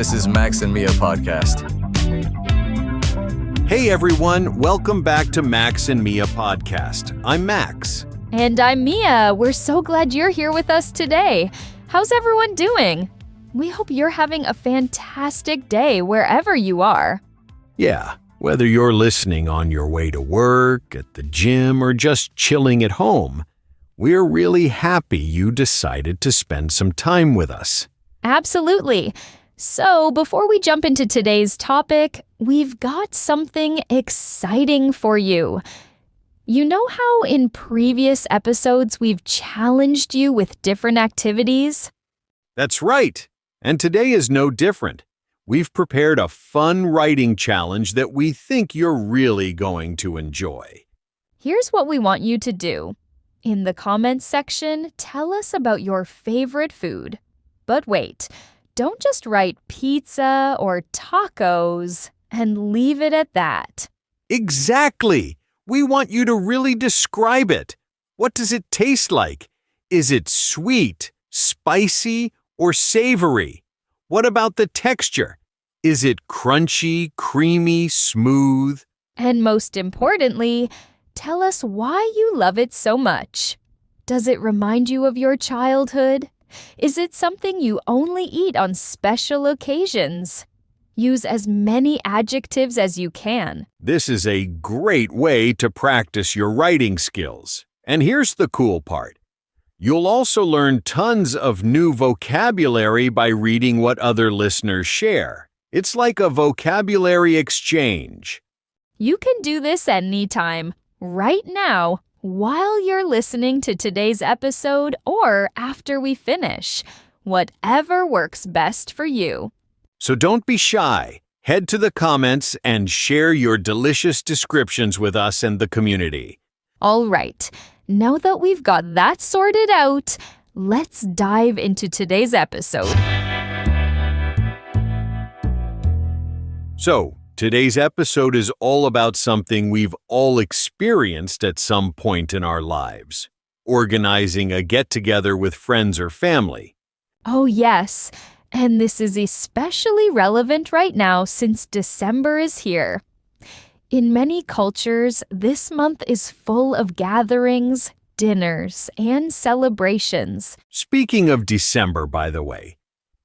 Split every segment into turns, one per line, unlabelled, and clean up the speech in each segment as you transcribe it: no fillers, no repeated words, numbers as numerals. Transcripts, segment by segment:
This is Max and Mia podcast.
Hey everyone, welcome back to Max and Mia podcast. I'm Max.
And I'm Mia. We're so glad you're here with us today. How's everyone doing? We hope you're having a fantastic day wherever you are.
Yeah, whether you're listening on your way to work, at the gym, or just chilling at home, we're really happy you decided to spend some time with us.
Absolutely. So before we jump into today's topic, we've got something exciting for you. You know how in previous episodes we've challenged you with different activities?
That's right, and today is no different. We've prepared a fun writing challenge that we think you're really going to enjoy.
Here's what we want you to do. In the comments section, tell us about your favorite food. But wait, don't just write pizza or tacos and leave it at that.
Exactly! We want you to really describe it. What does it taste like? Is it sweet, spicy, or savory? What about the texture? Is it crunchy, creamy, smooth?
And most importantly, tell us why you love it so much. Does it remind you of your childhood? Is it something you only eat on special occasions? Use as many adjectives as you can.
This is a great way to practice your writing skills. And here's the cool part. You'll also learn tons of new vocabulary by reading what other listeners share. It's like a vocabulary exchange.
You can do this anytime, right now, while you're listening to today's episode or after we finish. Whatever works best for you.
So don't be shy. Head to the comments and share your delicious descriptions with us and the community.
All right, now that we've got that sorted out, let's dive into today's episode.
So, today's episode is all about something we've all experienced at some point in our lives. Organizing a get-together with friends or family.
Oh yes, and this is especially relevant right now since December is here. In many cultures, this month is full of gatherings, dinners, and celebrations.
Speaking of December, by the way,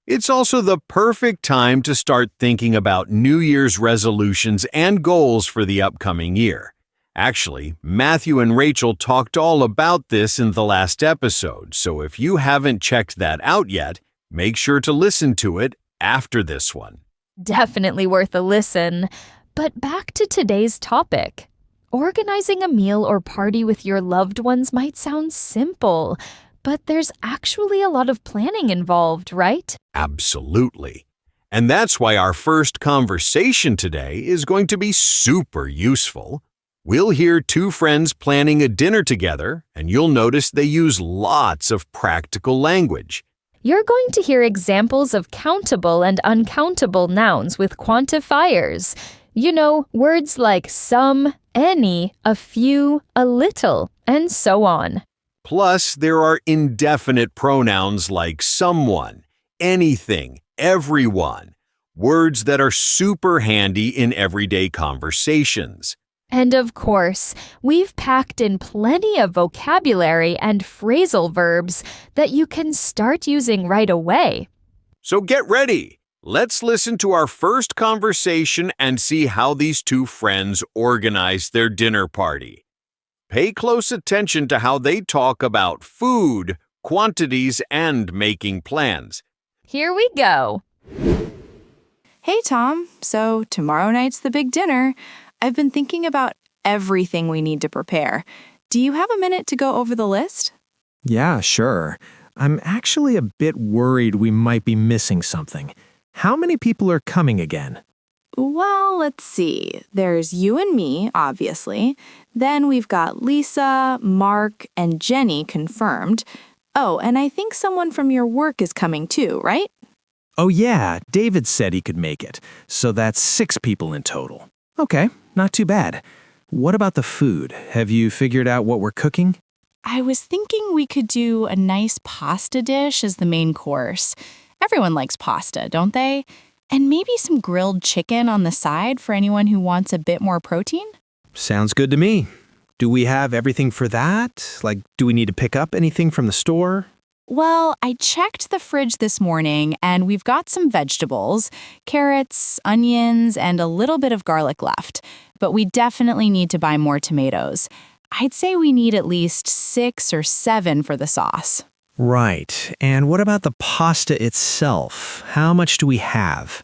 it's also the perfect time to start thinking about New Year's resolutions and goals for the upcoming year. Actually, Matthew and Rachel talked all about this in the last episode, so if you haven't checked that out yet, make sure to listen to it after this one.
Definitely worth a listen. But back to today's topic. Organizing a meal or party with your loved ones might sound simple, but there's actually a lot of planning involved, right?
Absolutely. And that's why our first conversation today is going to be super useful. We'll hear two friends planning a dinner together, and you'll notice they use lots of practical language.
You're going to hear examples of countable and uncountable nouns with quantifiers. You know, words like some, any, a few, a little, and so on.
Plus, there are indefinite pronouns like someone, anything, everyone, words that are super handy in everyday conversations.
And of course, we've packed in plenty of vocabulary and phrasal verbs that you can start using right away.
So get ready. Let's listen to our first conversation and see how these two friends organize their dinner party. Pay close attention to how they talk about food, quantities, and making plans.
Here we go.
Hey, Tom. So tomorrow night's the big dinner. I've been thinking about everything we need to prepare. Do you have a minute to go over the list?
Yeah, sure. I'm actually a bit worried we might be missing something. How many people are coming again?
Well, let's see. There's you and me, obviously. Then we've got Lisa, Mark, and Jenny confirmed. Oh, and I think someone from your work is coming too, right?
Oh yeah, David said he could make it. So that's 6 people in total. Okay, not too bad. What about the food? Have you figured out what we're cooking?
I was thinking we could do a nice pasta dish as the main course. Everyone likes pasta, don't they? And maybe some grilled chicken on the side for anyone who wants a bit more protein?
Sounds good to me. Do we have everything for that? Like, do we need to pick up anything from the store?
Well, I checked the fridge this morning and we've got some vegetables, carrots, onions, and a little bit of garlic left. But we definitely need to buy more tomatoes. I'd say we need at least 6 or 7 for the sauce.
Right. And what about the pasta itself? How much do we have?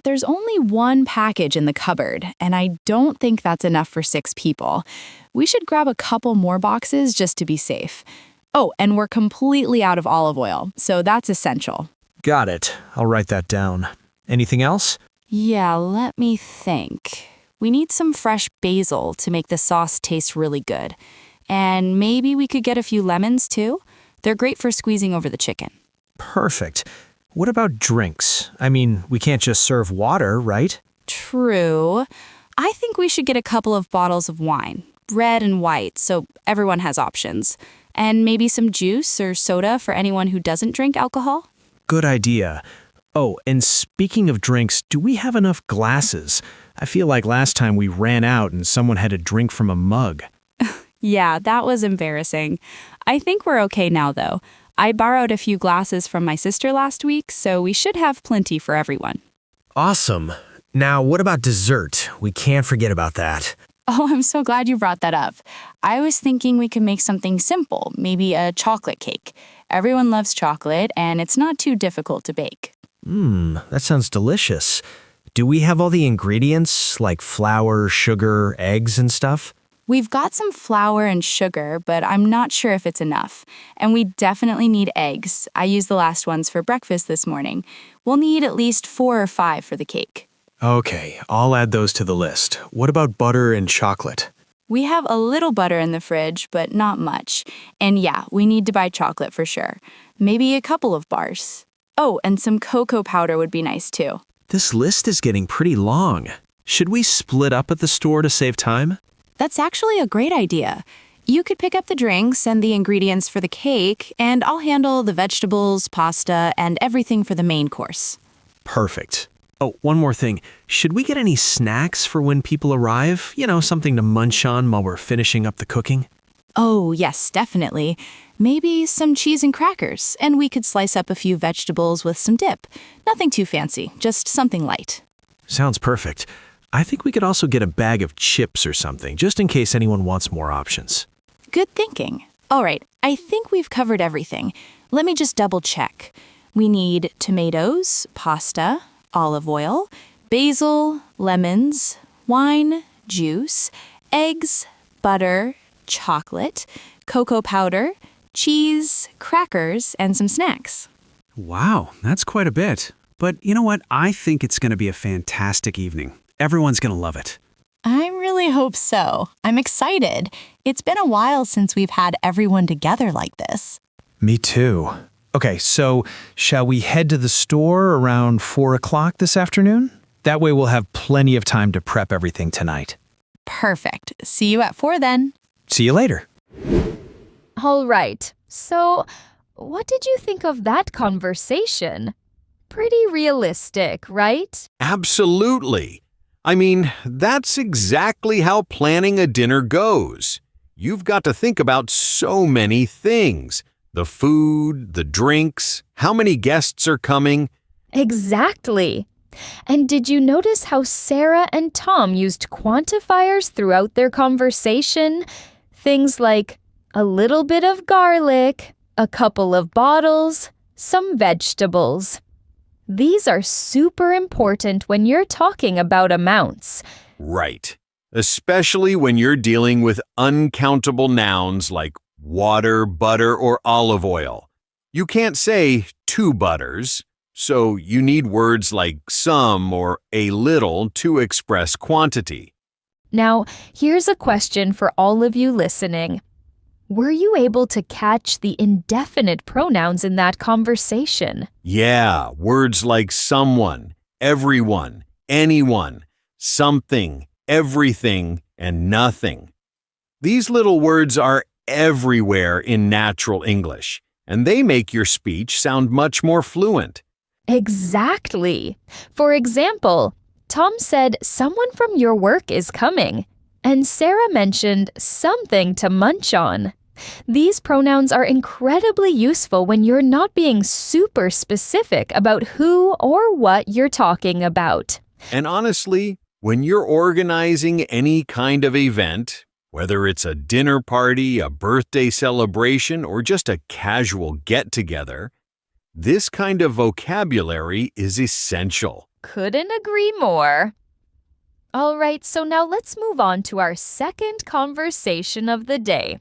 There's only one package in the cupboard, and I don't think that's enough for 6 people. We should grab a couple more boxes just to be safe. Oh, and we're completely out of olive oil, so that's essential.
Got it. I'll write that down. Anything else?
Yeah, let me think. We need some fresh basil to make the sauce taste really good. And maybe we could get a few lemons too. They're great for squeezing over the chicken.
Perfect. What about drinks? I mean, we can't just serve water, right?
True. I think we should get a couple of bottles of wine, red and white, so everyone has options. And maybe some juice or soda for anyone who doesn't drink alcohol.
Good idea. Oh, and speaking of drinks, do we have enough glasses? I feel like last time we ran out and someone had to drink from a mug.
Yeah, that was embarrassing. I think we're okay now, though. I borrowed a few glasses from my sister last week, so we should have plenty for everyone.
Awesome. Now, what about dessert? We can't forget about that.
Oh, I'm so glad you brought that up. I was thinking we could make something simple, maybe a chocolate cake. Everyone loves chocolate, and it's not too difficult to bake.
That sounds delicious. Do we have all the ingredients, like flour, sugar, eggs, and stuff?
We've got some flour and sugar, but I'm not sure if it's enough. And we definitely need eggs. I used the last ones for breakfast this morning. We'll need at least 4 or 5 for the cake.
Okay, I'll add those to the list. What about butter and chocolate?
We have a little butter in the fridge, but not much. And yeah, we need to buy chocolate for sure. Maybe a couple of bars. Oh, and some cocoa powder would be nice too.
This list is getting pretty long. Should we split up at the store to save time?
That's actually a great idea. You could pick up the drinks and the ingredients for the cake, and I'll handle the vegetables, pasta, and everything for the main course.
Perfect. Oh, one more thing. Should we get any snacks for when people arrive? You know, something to munch on while we're finishing up the cooking?
Oh, yes, definitely. Maybe some cheese and crackers, and we could slice up a few vegetables with some dip. Nothing too fancy, just something light.
Sounds perfect. I think we could also get a bag of chips or something, just in case anyone wants more options.
Good thinking. All right, I think we've covered everything. Let me just double check. We need tomatoes, pasta, olive oil, basil, lemons, wine, juice, eggs, butter, chocolate, cocoa powder, cheese, crackers, and some snacks.
Wow, that's quite a bit. But you know what? I think it's going to be a fantastic evening. Everyone's going to love it.
I really hope so. I'm excited. It's been a while since we've had everyone together like this.
Me too. Okay, so shall we head to the store around 4 o'clock this afternoon? That way we'll have plenty of time to prep everything tonight.
Perfect. See you at 4 then.
See you later.
All right. So, what did you think of that conversation? Pretty realistic, right?
Absolutely. I mean, that's exactly how planning a dinner goes. You've got to think about so many things. The food, the drinks, how many guests are coming.
Exactly. And did you notice how Sarah and Tom used quantifiers throughout their conversation? Things like a little bit of garlic, a couple of bottles, some vegetables. These are super important when you're talking about amounts.
Right. Especially when you're dealing with uncountable nouns like water, butter, or olive oil. You can't say 2 butters, so you need words like some or a little to express quantity.
Now, here's a question for all of you listening. Were you able to catch the indefinite pronouns in that conversation?
Yeah, words like someone, everyone, anyone, something, everything, and nothing. These little words are everywhere in natural English, and they make your speech sound much more fluent.
Exactly. For example, Tom said someone from your work is coming, and Sarah mentioned something to munch on. These pronouns are incredibly useful when you're not being super specific about who or what you're talking about.
And honestly, when you're organizing any kind of event, whether it's a dinner party, a birthday celebration, or just a casual get-together, this kind of vocabulary is essential.
Couldn't agree more. All right, so now let's move on to our second conversation of the day.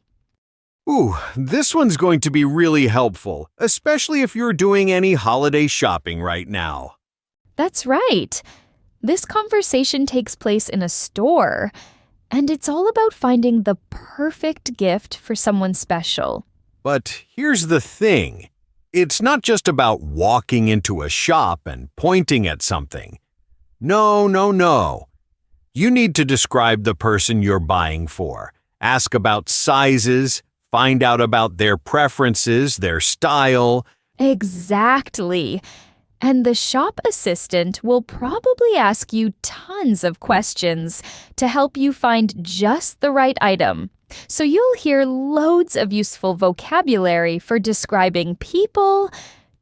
Ooh, this one's going to be really helpful, especially if you're doing any holiday shopping right now.
That's right. This conversation takes place in a store, and it's all about finding the perfect gift for someone special.
But here's the thing. It's not just about walking into a shop and pointing at something. No. You need to describe the person you're buying for. Ask about sizes, find out about their preferences, their style.
Exactly. And the shop assistant will probably ask you tons of questions to help you find just the right item. So you'll hear loads of useful vocabulary for describing people,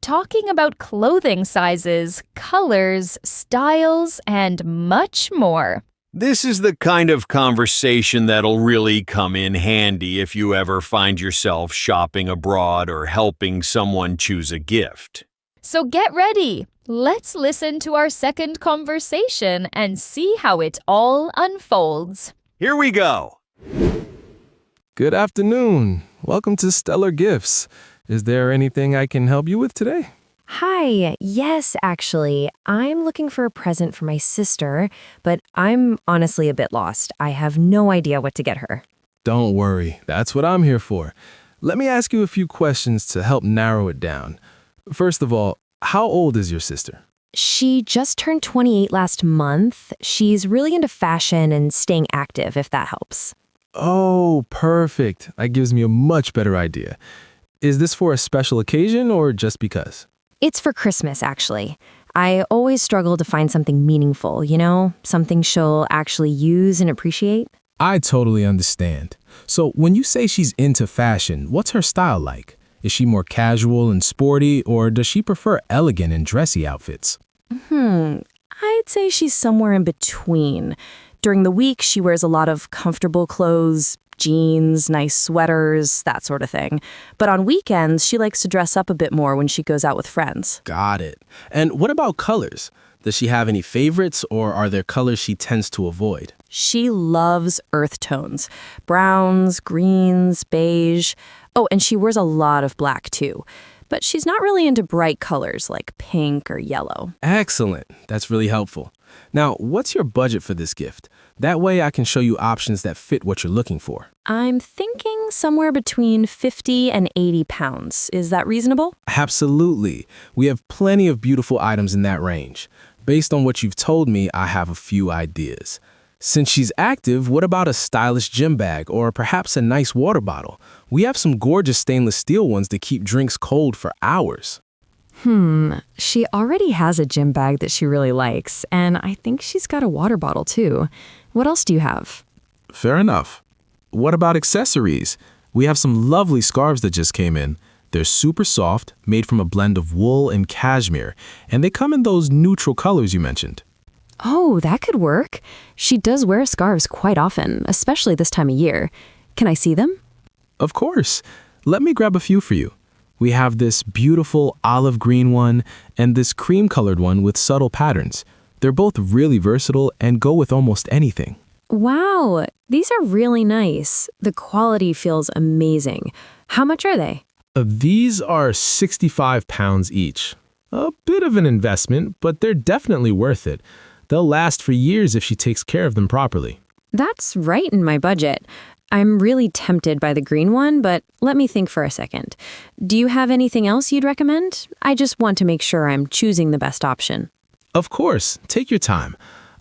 talking about clothing sizes, colors, styles, and much more.
This is the kind of conversation that'll really come in handy if you ever find yourself shopping abroad or helping someone choose a gift.
So get ready. Let's listen to our second conversation and see how it all unfolds.
Here we go.
Good afternoon. Welcome to Stellar Gifts. Is there anything I can help you with today?
Hi, yes, actually. I'm looking for a present for my sister, but I'm honestly a bit lost. I have no idea what to get her.
Don't worry, that's what I'm here for. Let me ask you a few questions to help narrow it down. First of all, how old is your sister?
She just turned 28 last month. She's really into fashion and staying active, if that helps.
Oh, perfect. That gives me a much better idea. Is this for a special occasion or just because?
It's for Christmas, actually. I always struggle to find something meaningful, something she'll actually use and appreciate.
I totally understand. So when you say she's into fashion, what's her style like? Is she more casual and sporty, or does she prefer elegant and dressy outfits?
I'd say she's somewhere in between. During the week, she wears a lot of comfortable clothes, jeans, nice sweaters, that sort of thing. But on weekends, she likes to dress up a bit more when she goes out with friends.
Got it. And what about colors? Does she have any favorites, or are there colors she tends to avoid?
She loves earth tones. Browns, greens, beige. Oh, and she wears a lot of black, too. But she's not really into bright colors like pink or yellow.
Excellent. That's really helpful. Now, what's your budget for this gift? That way I can show you options that fit what you're looking for.
I'm thinking somewhere between 50 and 80 pounds. Is that reasonable?
Absolutely. We have plenty of beautiful items in that range. Based on what you've told me, I have a few ideas. Since she's active, what about a stylish gym bag or perhaps a nice water bottle? We have some gorgeous stainless steel ones that keep drinks cold for hours.
She already has a gym bag that she really likes, and I think she's got a water bottle too. What else do you have?
Fair enough. What about accessories? We have some lovely scarves that just came in. They're super soft, made from a blend of wool and cashmere, and they come in those neutral colors you mentioned.
Oh, that could work. She does wear scarves quite often, especially this time of year. Can I see them?
Of course. Let me grab a few for you. We have this beautiful olive green one and this cream-colored one with subtle patterns. They're both really versatile and go with almost anything.
Wow, these are really nice. The quality feels amazing. How much are they?
These are 65 pounds each. A bit of an investment, but they're definitely worth it. They'll last for years if she takes care of them properly.
That's right in my budget. I'm really tempted by the green one, but let me think for a second. Do you have anything else you'd recommend? I just want to make sure I'm choosing the best option.
Of course, take your time.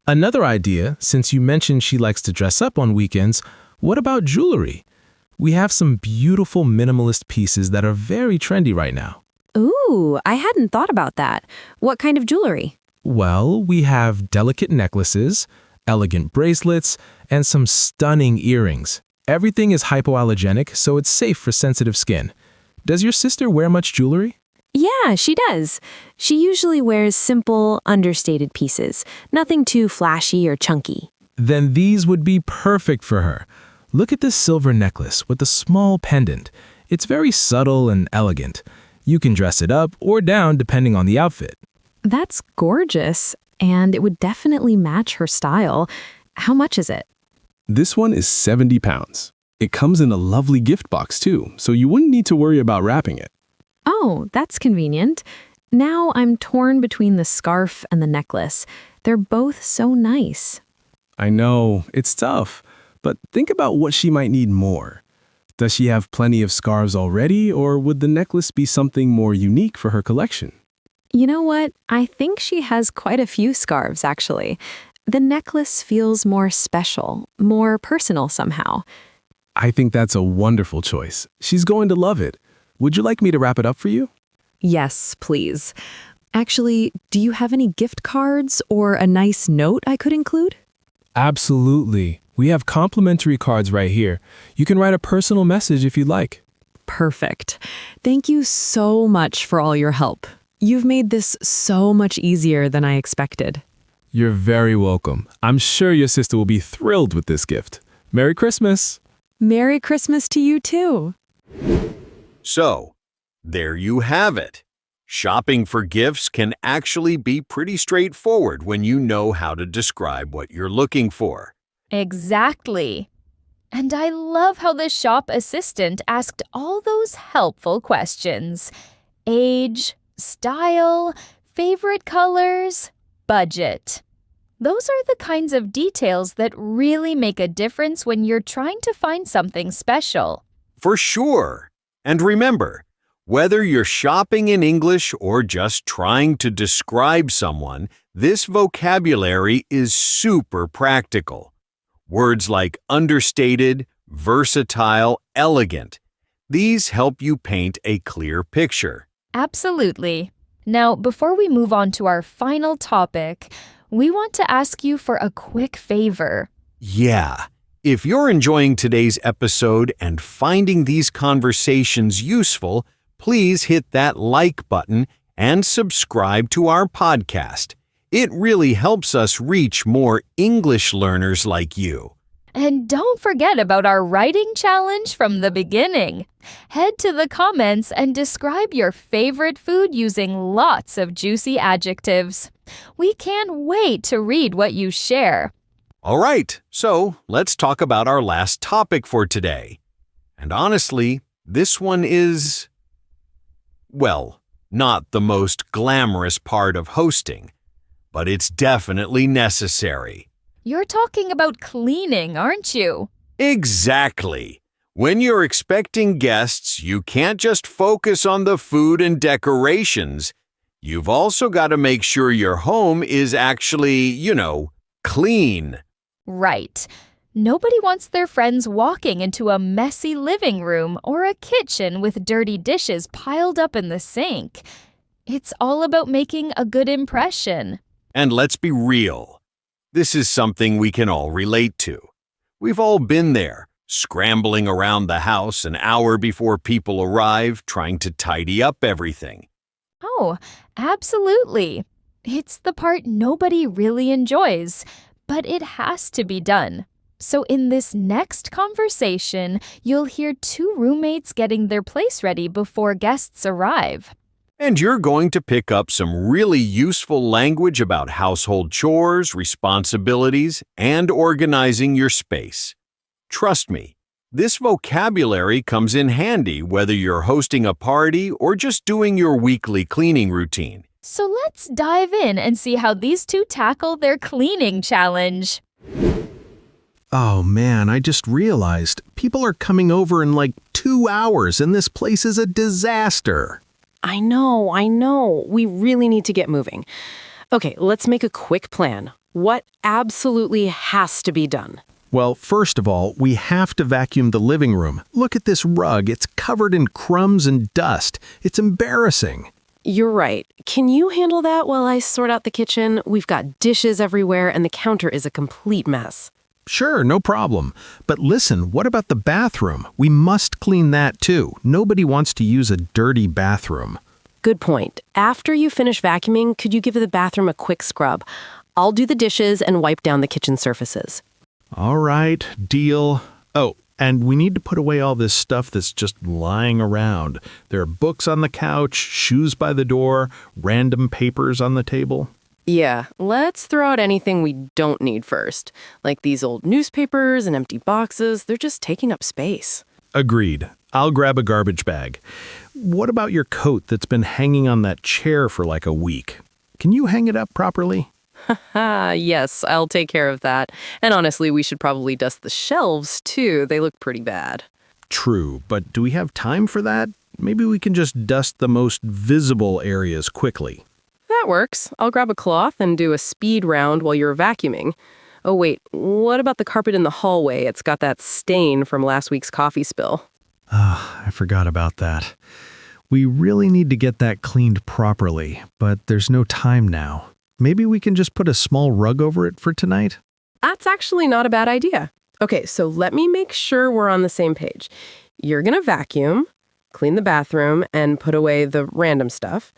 Another idea, since you mentioned she likes to dress up on weekends, what about jewelry? We have some beautiful minimalist pieces that are very trendy right now.
Ooh, I hadn't thought about that. What kind of jewelry?
Well, we have delicate necklaces, elegant bracelets, and some stunning earrings. Everything is hypoallergenic, so it's safe for sensitive skin. Does your sister wear much jewelry?
Yeah, she does. She usually wears simple, understated pieces. Nothing too flashy or chunky.
Then these would be perfect for her. Look at this silver necklace with a small pendant. It's very subtle and elegant. You can dress it up or down depending on the outfit.
That's gorgeous, and it would definitely match her style. How much is it?
This one is 70 pounds. It comes in a lovely gift box too, so you wouldn't need to worry about wrapping it.
Oh, that's convenient. Now I'm torn between the scarf and the necklace. They're both so nice.
I know, it's tough, but think about what she might need more. Does she have plenty of scarves already, or would the necklace be something more unique for her collection?
You know what? I think she has quite a few scarves, actually. The necklace feels more special, more personal somehow.
I think that's a wonderful choice. She's going to love it. Would you like me to wrap it up for you?
Yes, please. Actually, do you have any gift cards or a nice note I could include?
Absolutely. We have complimentary cards right here. You can write a personal message if you'd like.
Perfect. Thank you so much for all your help. You've made this so much easier than I expected.
You're very welcome. I'm sure your sister will be thrilled with this gift. Merry Christmas!
Merry Christmas to you too.
So, there you have it. Shopping for gifts can actually be pretty straightforward when you know how to describe what you're looking for.
Exactly. And I love how the shop assistant asked all those helpful questions. Age, style, favorite colors, budget. Those are the kinds of details that really make a difference when you're trying to find something special.
For sure. And remember, whether you're shopping in English or just trying to describe someone, this vocabulary is super practical. Words like understated, versatile, elegant. These help you paint a clear picture.
Absolutely. Now, before we move on to our final topic, we want to ask you for a quick favor.
Yeah. If you're enjoying today's episode and finding these conversations useful, please hit that like button and subscribe to our podcast. It really helps us reach more English learners like you.
And don't forget about our writing challenge from the beginning. Head to the comments and describe your favorite food using lots of juicy adjectives. We can't wait to read what you share.
All right, so let's talk about our last topic for today. And honestly, this one is, well, not the most glamorous part of hosting, but it's definitely necessary.
You're talking about cleaning, aren't you?
Exactly. When you're expecting guests, you can't just focus on the food and decorations. You've also got to make sure your home is actually, clean.
Right. Nobody wants their friends walking into a messy living room or a kitchen with dirty dishes piled up in the sink. It's all about making a good impression.
And let's be real. This is something we can all relate to. We've all been there, scrambling around the house an hour before people arrive, trying to tidy up everything.
Oh, absolutely. It's the part nobody really enjoys, but it has to be done. So in this next conversation, you'll hear two roommates getting their place ready before guests arrive.
And you're going to pick up some really useful language about household chores, responsibilities, and organizing your space. Trust me, this vocabulary comes in handy whether you're hosting a party or just doing your weekly cleaning routine.
So let's dive in and see how these two tackle their cleaning challenge.
Oh man, I just realized people are coming over in like 2 hours and this place is a disaster.
I know. We really need to get moving. Okay, let's make a quick plan. What absolutely has to be done?
Well, first of all, we have to vacuum the living room. Look at this rug, it's
covered in crumbs and dust. It's embarrassing.
You're right. Can you handle that while I sort out the kitchen? We've got dishes everywhere and the counter is a complete mess.
Sure, no problem. But listen, what about the bathroom? We must clean that too. Nobody wants to use a dirty bathroom.
Good point. After you finish vacuuming, could you give the bathroom a quick scrub? I'll do the dishes and wipe down the kitchen surfaces.
All right, deal. Oh, and we need to put away all this stuff that's just lying around. There are books on the couch, shoes by the door, random papers on the table.
Yeah, let's throw out anything we don't need first. Like these old newspapers and empty boxes, they're just taking up space.
Agreed. I'll grab a garbage bag. What about your coat that's been hanging on that chair for like a week? Can you hang it up properly?
Yes, I'll take care of that. And honestly, we should probably dust the shelves too. They look pretty bad.
True, but do we have time for that? Maybe we can just dust the most visible areas quickly.
That works. I'll grab a cloth and do a speed round while you're vacuuming. Oh wait, what about the carpet in the hallway? It's got that stain from last week's coffee spill.
I forgot about that. We really need to get that cleaned properly, but there's no time now. Maybe we can just put a small rug over it for tonight?
That's actually not a bad idea. Okay, so let me make sure we're on the same page. You're gonna vacuum, clean the bathroom, and put away the random stuff.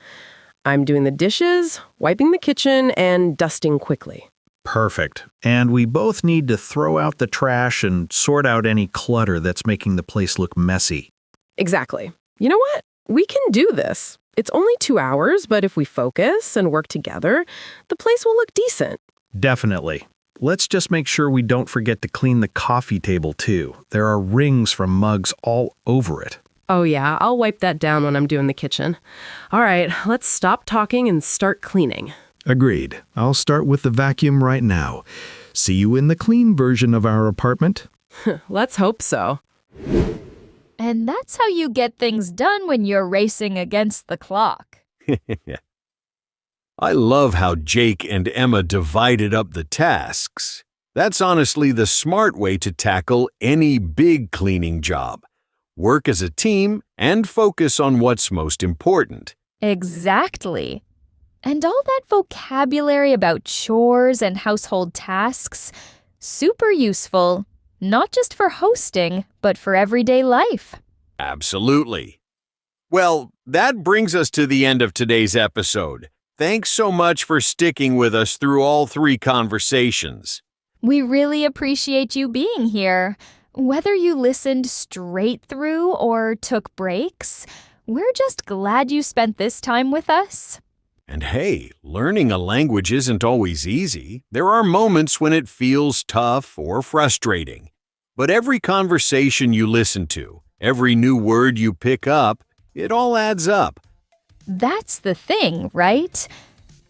I'm doing the dishes, wiping the kitchen, and dusting quickly.
Perfect. And we both need to throw out the trash and sort out any clutter that's making the place look messy.
Exactly. You know what? We can do this. It's only 2 hours, but if we focus and work together, the place will look decent.
Definitely. Let's just make sure we don't forget to clean the coffee table too. There are rings from mugs all over it.
Oh yeah, I'll wipe that down when I'm doing the kitchen. All right, let's stop talking and start cleaning.
Agreed. I'll start with the vacuum right now. See you in the clean version of our apartment.
Let's hope so.
And that's how you get things done when you're racing against the clock.
I love how Jake and Emma divided up the tasks. That's honestly the smart way to tackle any big cleaning job. Work as a team and focus on what's most important.
Exactly. And all that vocabulary about chores and household tasks, super useful, not just for hosting, but for everyday life.
Absolutely. Well, that brings us to the end of today's episode. Thanks so much for sticking with us through all 3 conversations.
We really appreciate you being here. Whether you listened straight through or took breaks, we're just glad you spent this time with us.
And hey, learning a language isn't always easy. There are moments when it feels tough or frustrating. But every conversation you listen to, every new word you pick up, it all adds up.
That's the thing, right?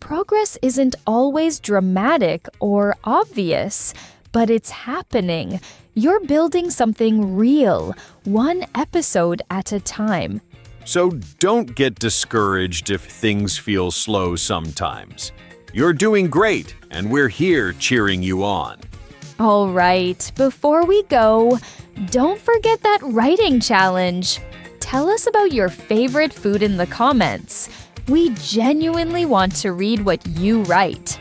Progress isn't always dramatic or obvious, but it's happening. You're building something real, one episode at a time.
So don't get discouraged if things feel slow sometimes. You're doing great, and we're here cheering you on.
All right, before we go, don't forget that writing challenge. Tell us about your favorite food in the comments. We genuinely want to read what you write.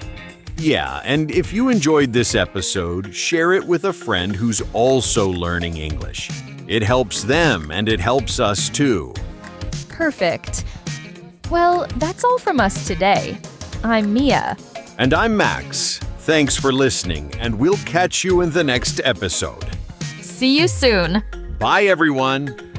Yeah, and if you enjoyed this episode, share it with a friend who's also learning English. It helps them and it helps us too.
Perfect. Well, that's all from us today. I'm Mia.
And I'm Max. Thanks for listening, and we'll catch you in the next episode.
See you soon.
Bye, everyone.